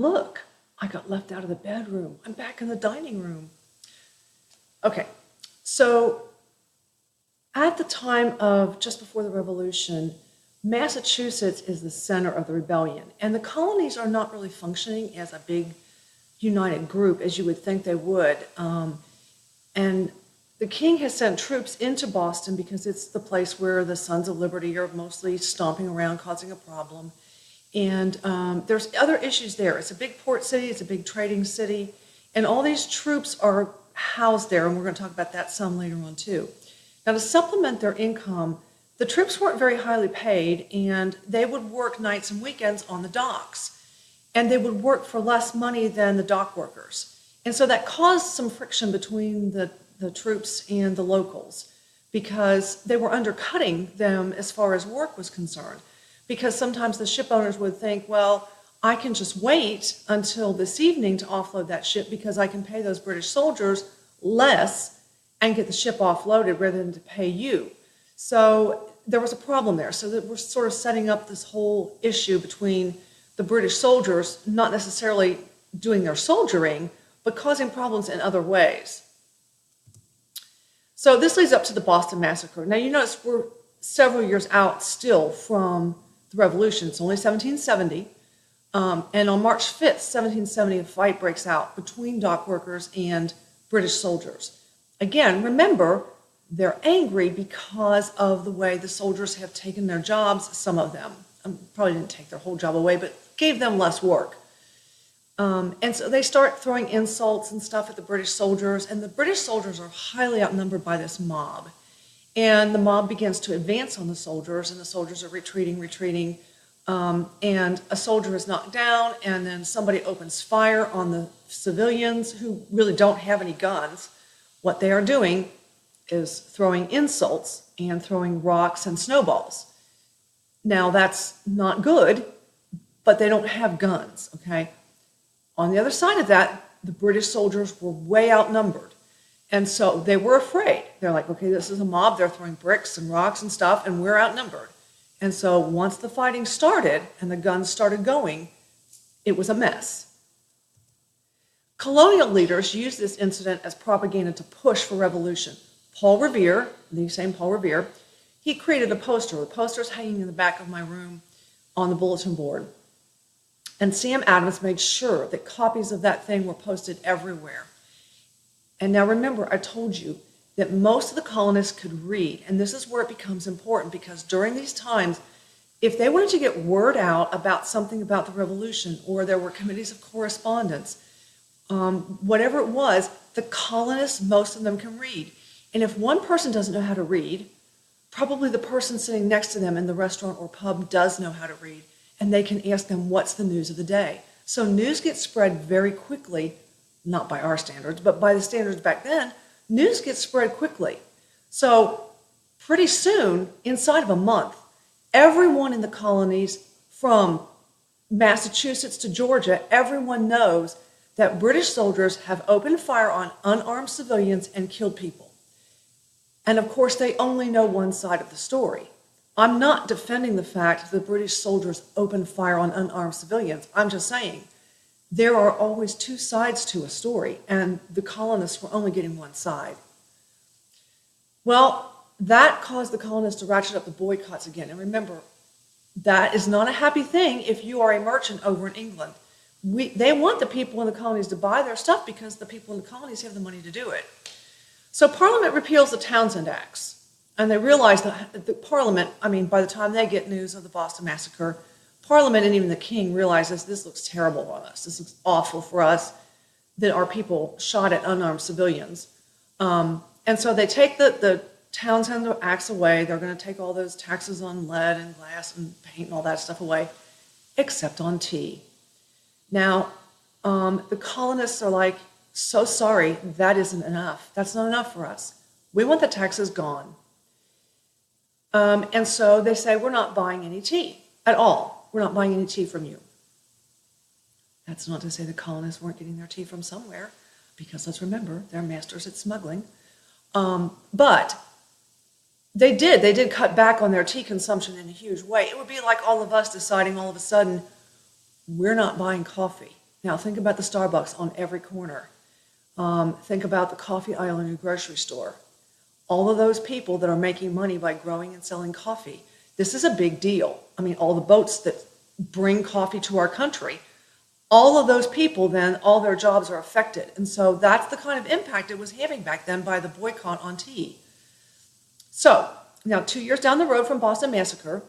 look, I got left out of the bedroom. I'm back in the dining room. Okay, so at the time of just before the Revolution, Massachusetts is the center of the rebellion, and the colonies are not really functioning as a big united group as you would think they would. And the king has sent troops into Boston because it's the place where the Sons of Liberty are mostly stomping around, causing a problem. And there's other issues there. It's a big port city, it's a big trading city, and all these troops are housed there, and we're going to talk about that some later on too. Now, to supplement their income, the troops weren't very highly paid, and they would work nights and weekends on the docks, and they would work for less money than the dock workers. And so that caused some friction between the troops and the locals because they were undercutting them as far as work was concerned. Because sometimes the ship owners would think, well, I can just wait until this evening to offload that ship because I can pay those British soldiers less and get the ship offloaded rather than to pay you. So there was a problem there. So that we're sort of setting up this whole issue between the British soldiers not necessarily doing their soldiering, but causing problems in other ways. So this leads up to the Boston Massacre. Now, you notice we're several years out still from the Revolution. It's only 1770. And on March 5th, 1770, a fight breaks out between dock workers and British soldiers. Again, remember, they're angry because of the way the soldiers have taken their jobs, some of them. Probably didn't take their whole job away, but gave them less work. And so they start throwing insults and stuff at the British soldiers, and the British soldiers are highly outnumbered by this mob. And the mob begins to advance on the soldiers, and the soldiers are retreating, and a soldier is knocked down, and then somebody opens fire on the civilians who really don't have any guns. What they are doing is throwing insults and throwing rocks and snowballs. Now, that's not good, but they don't have guns, okay? On the other side of that, the British soldiers were way outnumbered. And so they were afraid. They're like, okay, this is a mob. They're throwing bricks and rocks and stuff, and we're outnumbered. And so once the fighting started and the guns started going, it was a mess. Colonial leaders used this incident as propaganda to push for revolution. Paul Revere, the same Paul Revere, he created a poster. The poster's hanging in the back of my room on the bulletin board. And Sam Adams made sure that copies of that thing were posted everywhere. And now remember, I told you that most of the colonists could read, and this is where it becomes important because during these times, if they wanted to get word out about something about the revolution, or there were committees of correspondence, whatever it was, the colonists, most of them can read. And if one person doesn't know how to read, probably the person sitting next to them in the restaurant or pub does know how to read, and they can ask them, what's the news of the day? So news gets spread very quickly, not by our standards, but by the standards back then, news gets spread quickly. So pretty soon, inside of a month, everyone in the colonies from Massachusetts to Georgia, everyone knows that British soldiers have opened fire on unarmed civilians and killed people. And of course, they only know one side of the story. I'm not defending the fact that the British soldiers opened fire on unarmed civilians. I'm just saying there are always two sides to a story, and the colonists were only getting one side. Well, that caused the colonists to ratchet up the boycotts again. And remember, that is not a happy thing if you are a merchant over in England. They want the people in the colonies to buy their stuff because the people in the colonies have the money to do it. So Parliament repeals the Townshend Acts. And they realize that the Parliament, by the time they get news of the Boston Massacre, Parliament and even the king realizes this looks terrible on us. This looks awful for us that our people shot at unarmed civilians. And so they take the Townshend Acts away. They're going to take all those taxes on lead and glass and paint and all that stuff away, except on tea. Now, the colonists are like, so sorry, that isn't enough. That's not enough for us. We want the taxes gone. And so they say, we're not buying any tea at all. We're not buying any tea from you. That's not to say the colonists weren't getting their tea from somewhere, because let's remember, they're masters at smuggling. But they did cut back on their tea consumption in a huge way. It would be like all of us deciding all of a sudden, we're not buying coffee. Now think about the Starbucks on every corner. Think about the coffee aisle in your grocery store. All of those people that are making money by growing and selling coffee. This is a big deal. I mean, all the boats that bring coffee to our country, all of those people then, all their jobs are affected. And so that's the kind of impact it was having back then by the boycott on tea. So now 2 years down the road from Boston Massacre,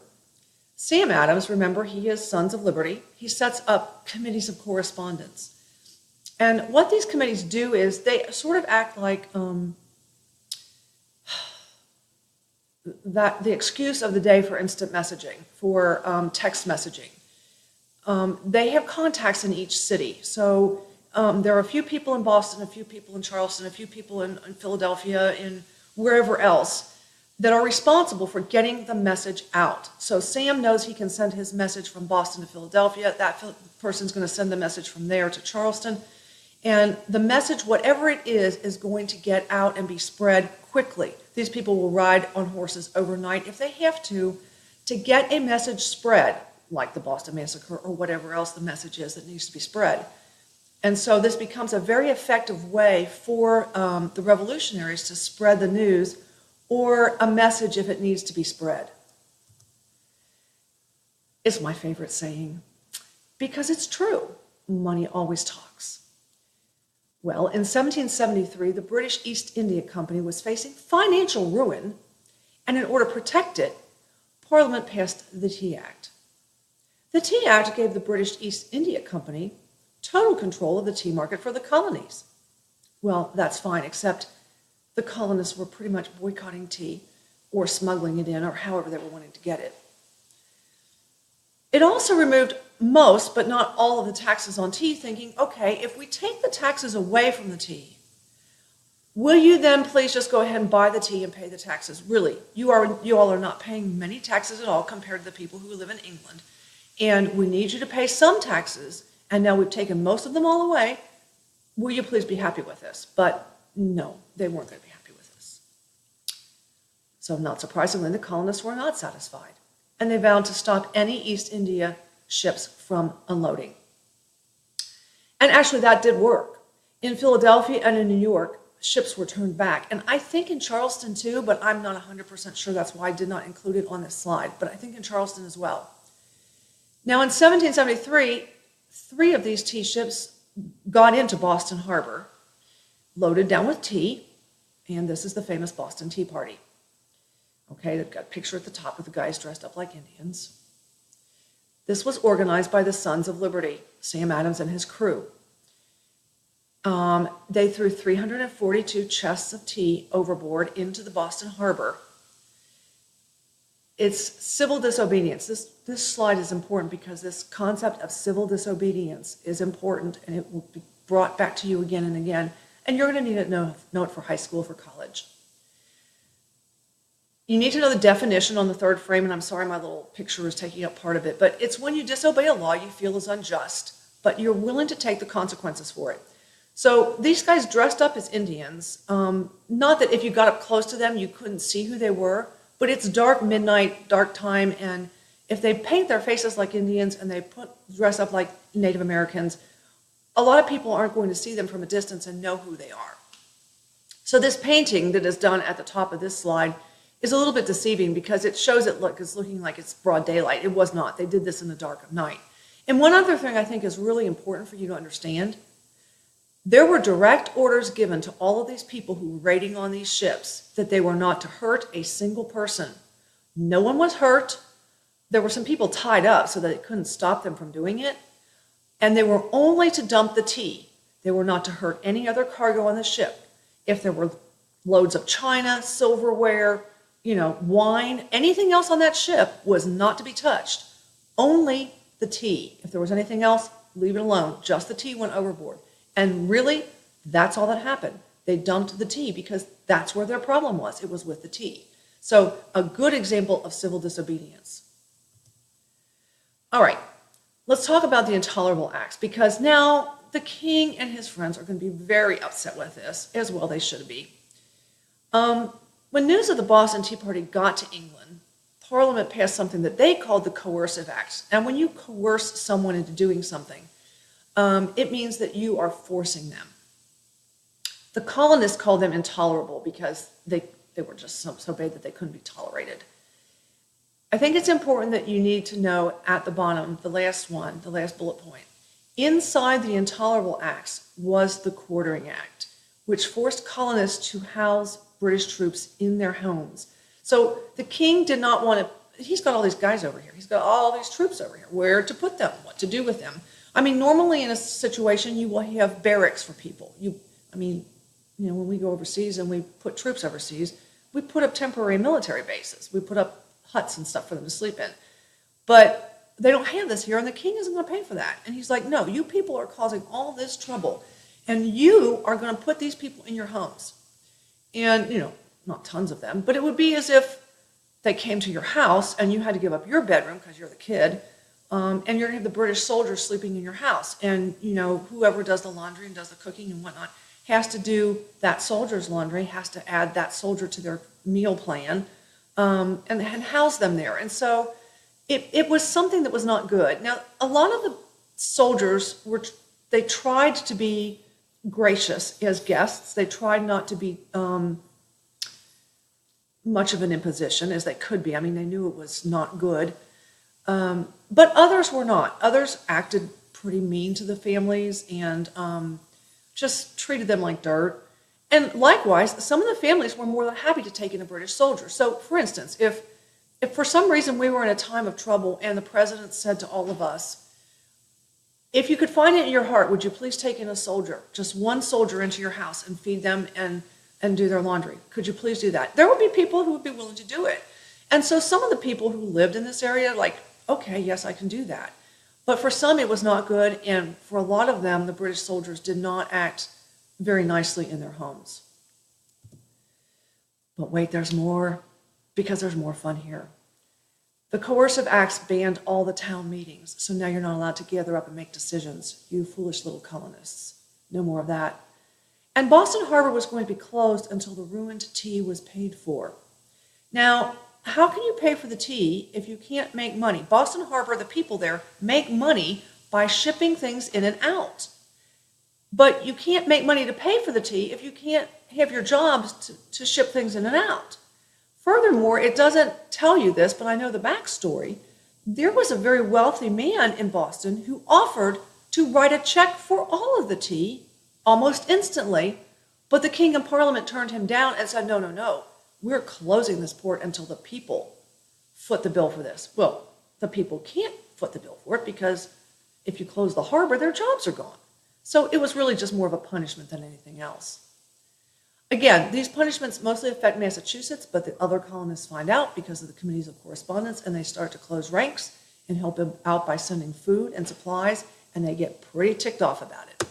Sam Adams, remember, he is Sons of Liberty. He sets up committees of correspondence. And what these committees do is they sort of act like that the excuse of the day for instant messaging, for text messaging. They have contacts in each city. So there are a few people in Boston, a few people in Charleston, a few people in Philadelphia, in wherever else, that are responsible for getting the message out. So Sam knows he can send his message from Boston to Philadelphia. That person's going to send the message from there to Charleston. And the message, whatever it is going to get out and be spread quickly. These people will ride on horses overnight if they have to get a message spread, like the Boston Massacre or whatever else the message is that needs to be spread. And so this becomes a very effective way for the revolutionaries to spread the news or a message if it needs to be spread. It's my favorite saying, because it's true. Money always talks. Well, in 1773, the British East India Company was facing financial ruin, and in order to protect it, Parliament passed the Tea Act. The Tea Act gave the British East India Company total control of the tea market for the colonies. Well, that's fine, except the colonists were pretty much boycotting tea or smuggling it in or however they were wanting to get it. It also removed most, but not all, of the taxes on tea, thinking, okay, if we take the taxes away from the tea, will you then please just go ahead and buy the tea and pay the taxes? Really, you all are not paying many taxes at all compared to the people who live in England. And we need you to pay some taxes, and now we've taken most of them all away. Will you please be happy with this? But no, they weren't going to be happy with this. So not surprisingly, the colonists were not satisfied, and they vowed to stop any East India ships from unloading. And actually that did work. In Philadelphia and in New York, ships were turned back. And I think in Charleston too, but I'm not 100% sure. That's why I did not include it on this slide. But I think in Charleston as well. Now in 1773, 3 of these tea ships got into Boston Harbor, loaded down with tea, and this is the famous Boston Tea Party. Okay, they've got a picture at the top with the guys dressed up like Indians. This was organized by the Sons of Liberty, Sam Adams and his crew. They threw 342 chests of tea overboard into the Boston Harbor. It's civil disobedience. This slide is important because this concept of civil disobedience is important, and it will be brought back to you again and again. And you're going to need to know it for high school, for college. You need to know the definition on the third frame, and I'm sorry my little picture is taking up part of it, but it's when you disobey a law you feel is unjust, but you're willing to take the consequences for it. So these guys dressed up as Indians, not that if you got up close to them you couldn't see who they were, but it's dark midnight, dark time, and if they paint their faces like Indians and they dress up like Native Americans, a lot of people aren't going to see them from a distance and know who they are. So this painting that is done at the top of this slide is a little bit deceiving because it shows it's looking like it's broad daylight. It was not. They did this in the dark of night. And one other thing I think is really important for you to understand, there were direct orders given to all of these people who were raiding on these ships that they were not to hurt a single person. No one was hurt. There were some people tied up so that it couldn't stop them from doing it. And they were only to dump the tea. They were not to hurt any other cargo on the ship. If there were loads of china, silverware, wine, anything else on that ship was not to be touched. Only the tea. If there was anything else, leave it alone. Just the tea went overboard. And really, that's all that happened. They dumped the tea because that's where their problem was. It was with the tea. So a good example of civil disobedience. All right, let's talk about the intolerable acts, because now the king and his friends are going to be very upset with this, as well they should be. When news of the Boston Tea Party got to England, Parliament passed something that they called the Coercive Acts. And when you coerce someone into doing something, it means that you are forcing them. The colonists called them intolerable because they were just so bad that they couldn't be tolerated. I think it's important that you need to know at the bottom, the last one, the last bullet point. Inside the Intolerable Acts was the Quartering Act, which forced colonists to house British troops in their homes. So the king did not want to, he's got all these guys over here. He's got all these troops over here. Where to put them? What to do with them? I mean, normally in a situation, you will have barracks for people. When we go overseas and we put troops overseas, we put up temporary military bases. We put up huts and stuff for them to sleep in. But they don't have this here, and the king isn't going to pay for that. And he's like, no, you people are causing all this trouble, and you are going to put these people in your homes. And, not tons of them, but it would be as if they came to your house and you had to give up your bedroom because you're the kid, and you're going to have the British soldiers sleeping in your house. And, whoever does the laundry and does the cooking and whatnot has to do that soldier's laundry, has to add that soldier to their meal plan, and house them there. And so it was something that was not good. Now, a lot of the soldiers they tried to be gracious as guests. They tried not to be much of an imposition as they could be. I mean, they knew it was not good. But others were not. Others acted pretty mean to the families and just treated them like dirt. And likewise, some of the families were more than happy to take in a British soldier. So, for instance, if for some reason we were in a time of trouble and the president said to all of us, if you could find it in your heart, would you please take in a soldier, just one soldier into your house and feed them and do their laundry? Could you please do that? There would be people who would be willing to do it. And so some of the people who lived in this area, like, okay, yes, I can do that. But for some, it was not good. And for a lot of them, the British soldiers did not act very nicely in their homes. But wait, there's more, because there's more fun here. The Coercive Acts banned all the town meetings, so now you're not allowed to gather up and make decisions, you foolish little colonists. No more of that. And Boston Harbor was going to be closed until the ruined tea was paid for. Now, how can you pay for the tea if you can't make money? Boston Harbor, the people there, make money by shipping things in and out. But you can't make money to pay for the tea if you can't have your jobs to ship things in and out. Furthermore, it doesn't tell you this, but I know the backstory. There was a very wealthy man in Boston who offered to write a check for all of the tea almost instantly, but the king and parliament turned him down and said, no, we're closing this port until the people foot the bill for this. Well, the people can't foot the bill for it because if you close the harbor, their jobs are gone. So it was really just more of a punishment than anything else. Again, these punishments mostly affect Massachusetts, but the other colonists find out because of the committees of correspondence, and they start to close ranks and help them out by sending food and supplies, and they get pretty ticked off about it.